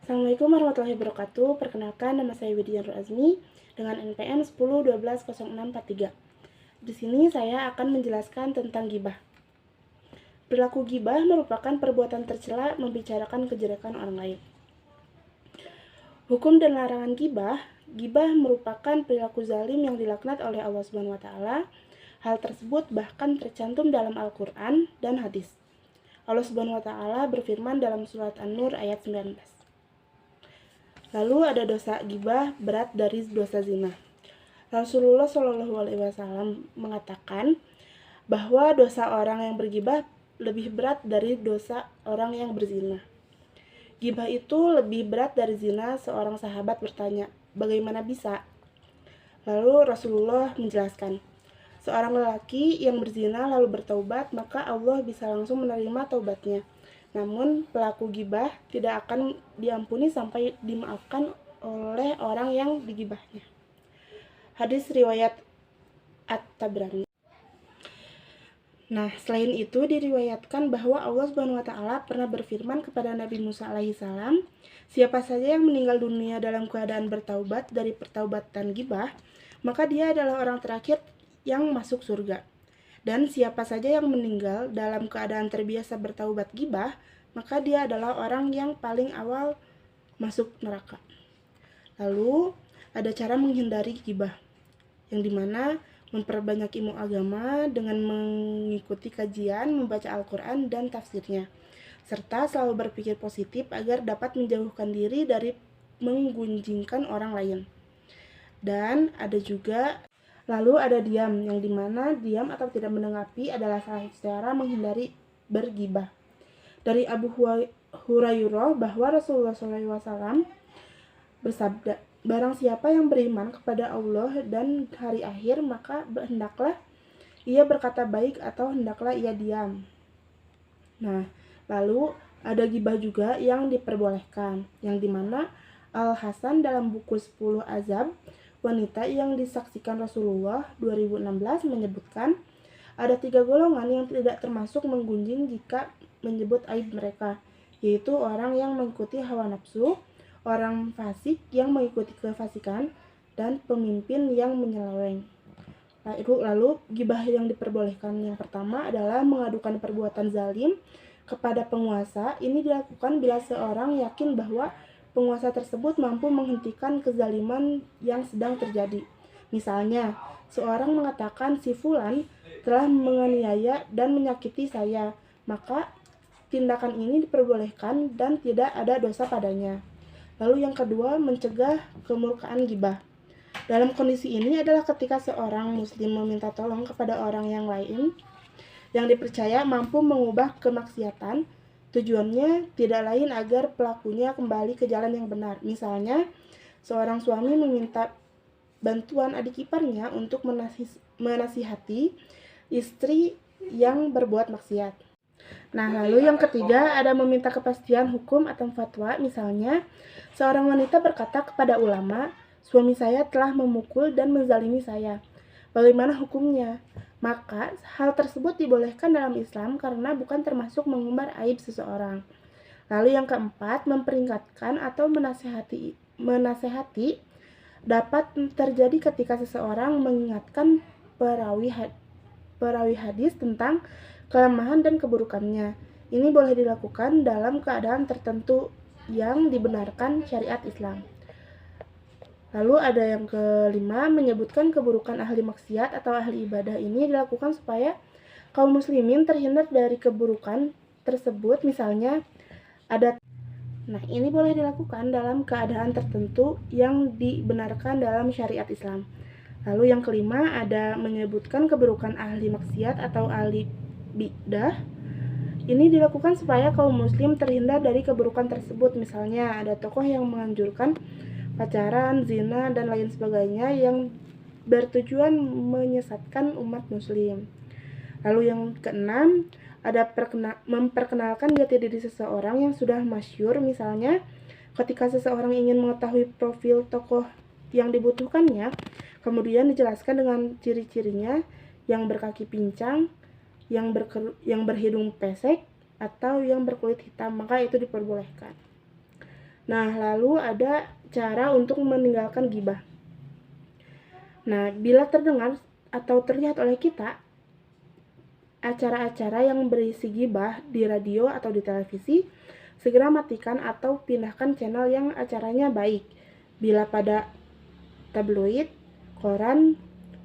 Assalamualaikum warahmatullahi wabarakatuh. Perkenalkan, nama saya Widya Nur Azmi dengan NPM 10120643. Di sini saya akan menjelaskan tentang gibah. Perilaku gibah merupakan perbuatan tercela membicarakan kejelekan orang lain. Hukum dan larangan gibah. Gibah merupakan perilaku zalim yang dilaknat oleh Allah Subhanahu wa taala. Hal tersebut bahkan tercantum dalam Al-Qur'an dan hadis. Allah Subhanahu wa taala berfirman dalam surat An-Nur ayat 19. Lalu ada dosa gibah berat dari dosa zina. Rasulullah Shallallahu Alaihi Wasallam mengatakan bahwa dosa orang yang bergibah lebih berat dari dosa orang yang berzina. Gibah itu lebih berat dari zina. Seorang sahabat bertanya, bagaimana bisa? Lalu Rasulullah menjelaskan, seorang lelaki yang berzina lalu bertaubat, maka Allah bisa langsung menerima taubatnya. Namun pelaku gibah tidak akan diampuni sampai dimaafkan oleh orang yang digibahnya. Hadis riwayat At-Tabrani. Nah, selain itu diriwayatkan bahwa Allah Subhanahu wa taala pernah berfirman kepada Nabi Musa alaihissalam, siapa saja yang meninggal dunia dalam keadaan bertaubat dari pertaubatan gibah, maka dia adalah orang terakhir yang masuk surga. Dan siapa saja yang meninggal dalam keadaan terbiasa bertaubat gibah, maka dia adalah orang yang paling awal masuk neraka. Lalu ada cara menghindari gibah, yang dimana memperbanyak ilmu agama dengan mengikuti kajian, membaca Al-Quran dan tafsirnya, serta selalu berpikir positif agar dapat menjauhkan diri dari menggunjingkan orang lain. Dan ada juga lalu ada diam, yang dimana diam atau tidak menanggapi adalah salah satu cara menghindari bergibah. Dari Abu Hurairah bahwa Rasulullah SAW bersabda, barang siapa yang beriman kepada Allah dan hari akhir, maka hendaklah ia berkata baik atau hendaklah ia diam. Nah, lalu ada gibah juga yang diperbolehkan, yang dimana Al-Hasan dalam buku 10 Azab Wanita yang disaksikan Rasulullah 2016 menyebutkan, ada 3 golongan yang tidak termasuk menggunjing jika menyebut aib mereka, yaitu orang yang mengikuti hawa nafsu, orang fasik yang mengikuti kefasikan, dan pemimpin yang menyeleweng. Lalu gibah yang diperbolehkan yang pertama adalah mengadukan perbuatan zalim kepada penguasa. Ini dilakukan bila seorang yakin bahwa penguasa tersebut mampu menghentikan kezaliman yang sedang terjadi. Misalnya, seorang mengatakan si fulan telah menganiaya dan menyakiti saya, maka tindakan ini diperbolehkan dan tidak ada dosa padanya. Lalu yang kedua, mencegah kemurkaan gibah. Dalam kondisi ini adalah ketika seorang muslim meminta tolong kepada orang yang lain yang dipercaya mampu mengubah kemaksiatan. Tujuannya tidak lain agar pelakunya kembali ke jalan yang benar. Misalnya, seorang suami meminta bantuan adik iparnya untuk menasihati istri yang berbuat maksiat. Nah, lalu yang ketiga ada meminta kepastian hukum atau fatwa. Misalnya, seorang wanita berkata kepada ulama, suami saya telah memukul dan menzalimi saya. Bagaimana hukumnya? Maka hal tersebut dibolehkan dalam Islam karena bukan termasuk mengumbar aib seseorang. Lalu yang keempat, memperingatkan atau menasehati dapat terjadi ketika seseorang mengingatkan perawi hadis tentang kelemahan dan keburukannya. Ini boleh dilakukan dalam keadaan tertentu yang dibenarkan syariat Islam. Lalu ada yang kelima, menyebutkan keburukan ahli maksiat atau ahli ibadah. Ini dilakukan supaya kaum muslimin terhindar dari keburukan tersebut. Misalnya ada, nah ini boleh dilakukan dalam keadaan tertentu yang dibenarkan dalam syariat Islam. Lalu yang kelima ada menyebutkan keburukan ahli maksiat atau ahli bidah. Ini dilakukan supaya kaum muslim terhindar dari keburukan tersebut. Misalnya ada tokoh yang menganjurkan pacaran, zina, dan lain sebagainya yang bertujuan menyesatkan umat muslim. Lalu yang keenam, ada memperkenalkan jati diri seseorang yang sudah masyhur. Misalnya, ketika seseorang ingin mengetahui profil tokoh yang dibutuhkannya, kemudian dijelaskan dengan ciri-cirinya yang berkaki pincang, yang berhidung pesek, atau yang berkulit hitam, maka itu diperbolehkan. Nah, lalu ada cara untuk meninggalkan gibah. Nah, bila terdengar atau terlihat oleh kita acara-acara yang berisi gibah di radio atau di televisi, segera matikan atau pindahkan channel yang acaranya baik. Bila pada tabloid, koran,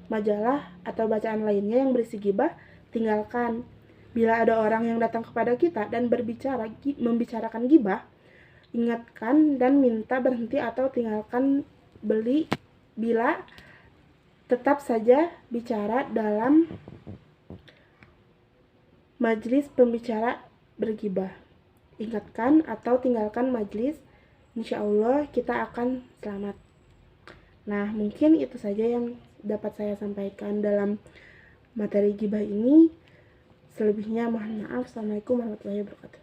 majalah, atau bacaan lainnya yang berisi gibah, tinggalkan. Bila ada orang yang datang kepada kita dan membicarakan gibah, ingatkan dan minta berhenti atau tinggalkan bila tetap saja bicara dalam majlis pembicara bergibah. Ingatkan atau tinggalkan majlis, insya Allah kita akan selamat. Nah, mungkin itu saja yang dapat saya sampaikan dalam materi gibah ini. Selebihnya mohon maaf. Assalamualaikum warahmatullahi wabarakatuh.